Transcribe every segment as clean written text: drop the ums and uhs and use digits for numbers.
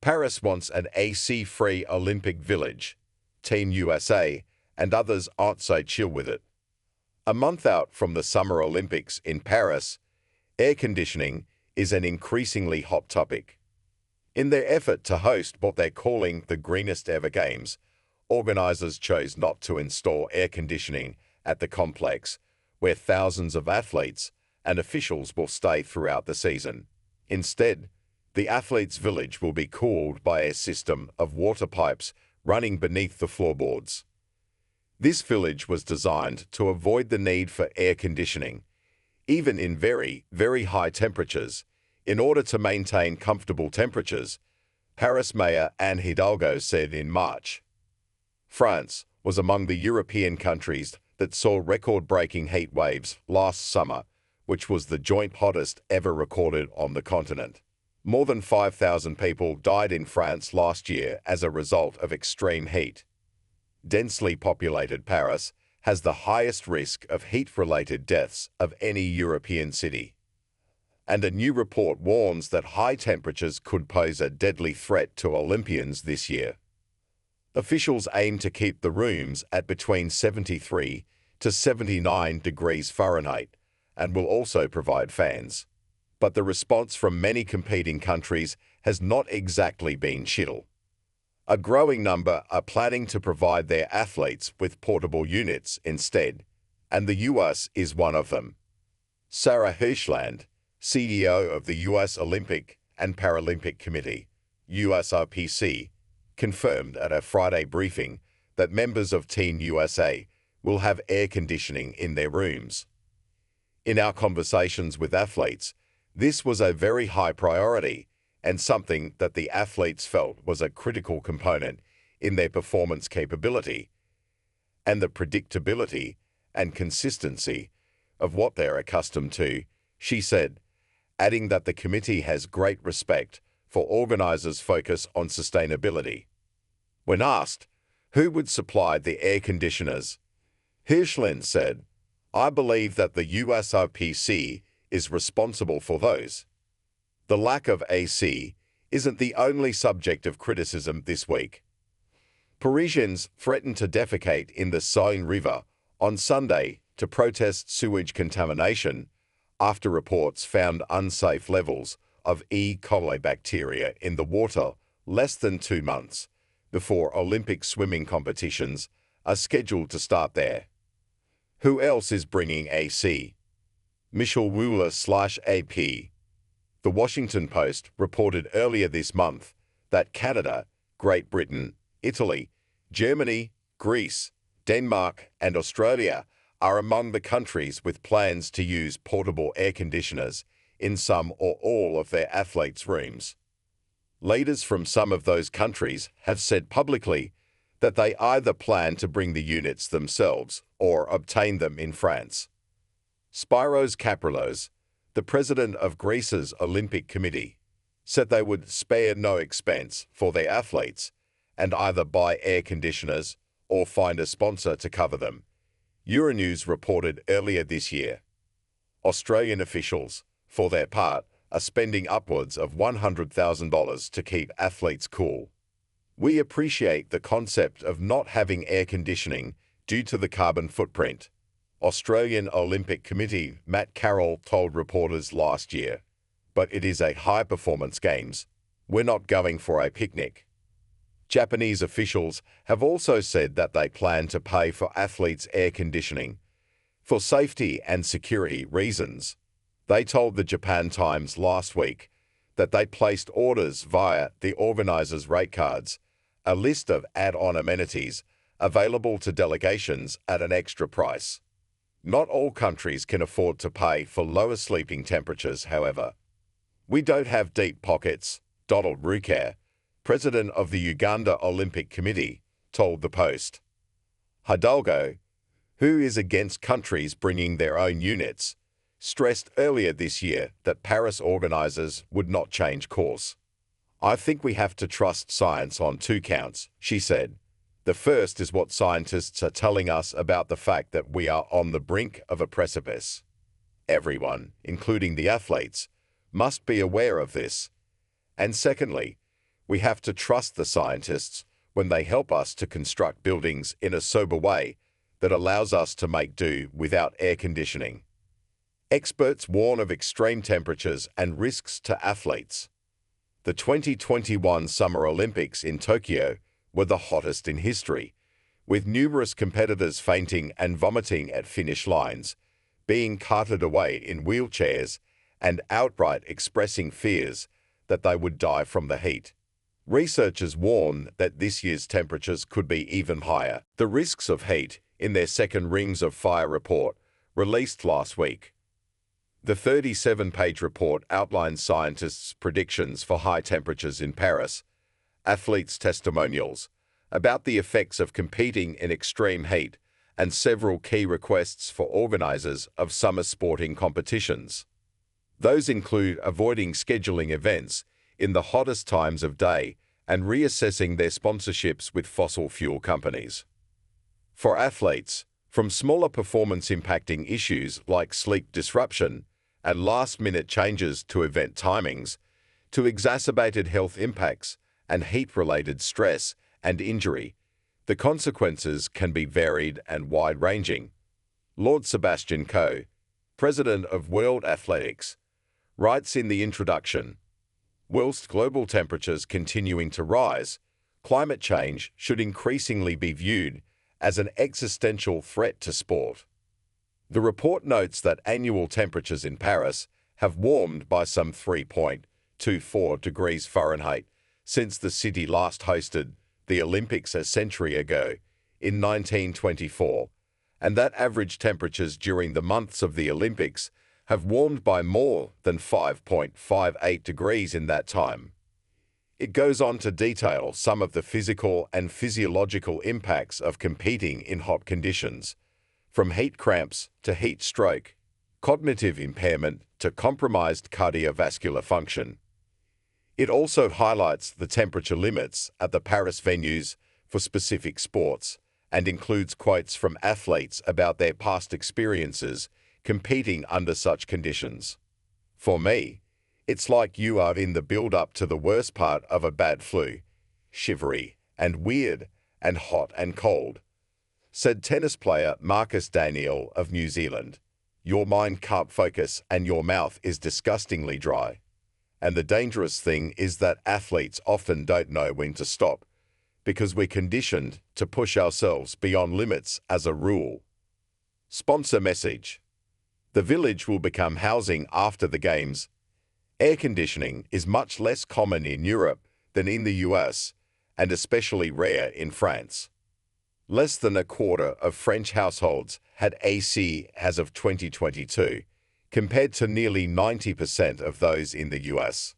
Paris wants an AC-free Olympic Village. Team USA and others aren't so chill with it. A month out from the Summer Olympics in Paris, air conditioning is an increasingly hot topic. In their effort to host what they're calling the greenest ever games, organizers chose not to install air conditioning at the complex, where thousands of athletes and officials will stay throughout the season. Instead, the athletes' village will be cooled by a system of water pipes running beneath the floorboards. This village was designed to avoid the need for air conditioning, even in very, very high temperatures, in order to maintain comfortable temperatures, Paris Mayor Anne Hidalgo said in March. France was among the European countries that saw record-breaking heat waves last summer, which was the joint hottest ever recorded on the continent. More than 5,000 people died in France last year as a result of extreme heat. Densely populated Paris has the highest risk of heat-related deaths of any European city. And a new report warns that high temperatures could pose a deadly threat to Olympians this year. Officials aim to keep the rooms at between 73 to 79 degrees Fahrenheit and will also provide fans. But the response from many competing countries has not exactly been chill. A growing number are planning to provide their athletes with portable units instead, and the US is one of them. Sarah Hirschland, CEO of the US Olympic and Paralympic Committee, USRPC, confirmed at a Friday briefing that members of Team USA will have air conditioning in their rooms. In our conversations with athletes, this was a very high priority and something that the athletes felt was a critical component in their performance capability and the predictability and consistency of what they're accustomed to, she said, adding that the committee has great respect for organizers' focus on sustainability. When asked who would supply the air conditioners, Hirschland said, "I believe that the USRPC is responsible for those." The lack of AC isn't the only subject of criticism this week. Parisians threatened to defecate in the Seine River on Sunday to protest sewage contamination after reports found unsafe levels of E. coli bacteria in the water less than 2 months before Olympic swimming competitions are scheduled to start there. Who else is bringing AC? Michel Wooler/AP. The Washington Post reported earlier this month that Canada, Great Britain, Italy, Germany, Greece, Denmark, and Australia are among the countries with plans to use portable air conditioners in some or all of their athletes' rooms. Leaders from some of those countries have said publicly that they either plan to bring the units themselves or obtain them in France. Spyros Kaprilos, the president of Greece's Olympic Committee, said they would spare no expense for their athletes and either buy air conditioners or find a sponsor to cover them, Euronews reported earlier this year. Australian officials, for their part, are spending upwards of $100,000 to keep athletes cool. "We appreciate the concept of not having air conditioning due to the carbon footprint," Australian Olympic Committee Matt Carroll told reporters last year. "But it is a high-performance games. We're not going for a picnic." Japanese officials have also said that they plan to pay for athletes' air conditioning for safety and security reasons. They told the Japan Times last week that they placed orders via the organizers' rate cards, a list of add-on amenities available to delegations at an extra price. Not all countries can afford to pay for lower sleeping temperatures, however. "We don't have deep pockets," Donald Rukar, president of the Uganda Olympic Committee, told the Post. Hidalgo, who is against countries bringing their own units, stressed earlier this year that Paris organizers would not change course. "I think we have to trust science on 2 counts," she said. "The first is what scientists are telling us about the fact that we are on the brink of a precipice. Everyone, including the athletes, must be aware of this. And secondly, We have to trust the scientists when they help us to construct buildings in a sober way that allows us to make do without air conditioning. Experts warn of extreme temperatures and risks to athletes. The 2021 Summer Olympics in Tokyo were the hottest in history, with numerous competitors fainting and vomiting at finish lines, being carted away in wheelchairs, and outright expressing fears that they would die from the heat. Researchers warn that this year's temperatures could be even higher. The risks of heat in their second Rings of Fire report, released last week. The 37-page report outlines scientists' predictions for high temperatures in Paris, athletes' testimonials about the effects of competing in extreme heat, and several key requests for organizers of summer sporting competitions. Those include avoiding scheduling events in the hottest times of day and reassessing their sponsorships with fossil fuel companies. For athletes, from smaller performance-impacting issues like sleep disruption and last-minute changes to event timings, to exacerbated health impacts and heat-related stress and injury, the consequences can be varied and wide-ranging. Lord Sebastian Coe, president of World Athletics, writes in the introduction, "Whilst global temperatures continuing to rise, climate change should increasingly be viewed as an existential threat to sport." The report notes that annual temperatures in Paris have warmed by some 3.24 degrees Fahrenheit since the city last hosted the Olympics a century ago, in 1924, and that average temperatures during the months of the Olympics have warmed by more than 5.58 degrees in that time. It goes on to detail some of the physical and physiological impacts of competing in hot conditions, from heat cramps to heat stroke, cognitive impairment to compromised cardiovascular function. It also highlights the temperature limits at the Paris venues for specific sports and includes quotes from athletes about their past experiences competing under such conditions. For me, it's like you are in the build-up to the worst part of a bad flu, shivery and weird and hot and cold, said tennis player Marcus Daniel of New Zealand. Your mind can't focus and your mouth is disgustingly dry. And the dangerous thing is that athletes often don't know when to stop, because we're conditioned to push ourselves beyond limits as a rule. Sponsor message. The village will become housing after the Games. Air conditioning is much less common in Europe than in the US, and especially rare in France. Less than a quarter of French households had AC as of 2022, compared to nearly 90% of those in the US.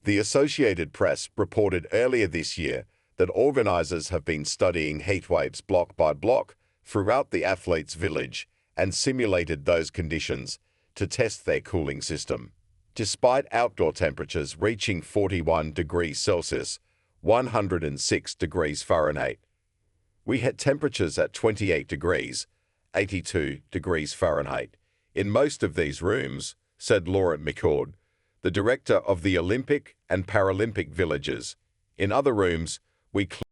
The Associated Press reported earlier this year that organizers have been studying heatwaves block by block throughout the athletes' village and simulated those conditions to test their cooling system. Despite outdoor temperatures reaching 41 degrees Celsius, 106 degrees Fahrenheit, we had temperatures at 28 degrees, 82 degrees Fahrenheit, in most of these rooms, said Laurent McCord, the director of the Olympic and Paralympic villages. In other rooms, we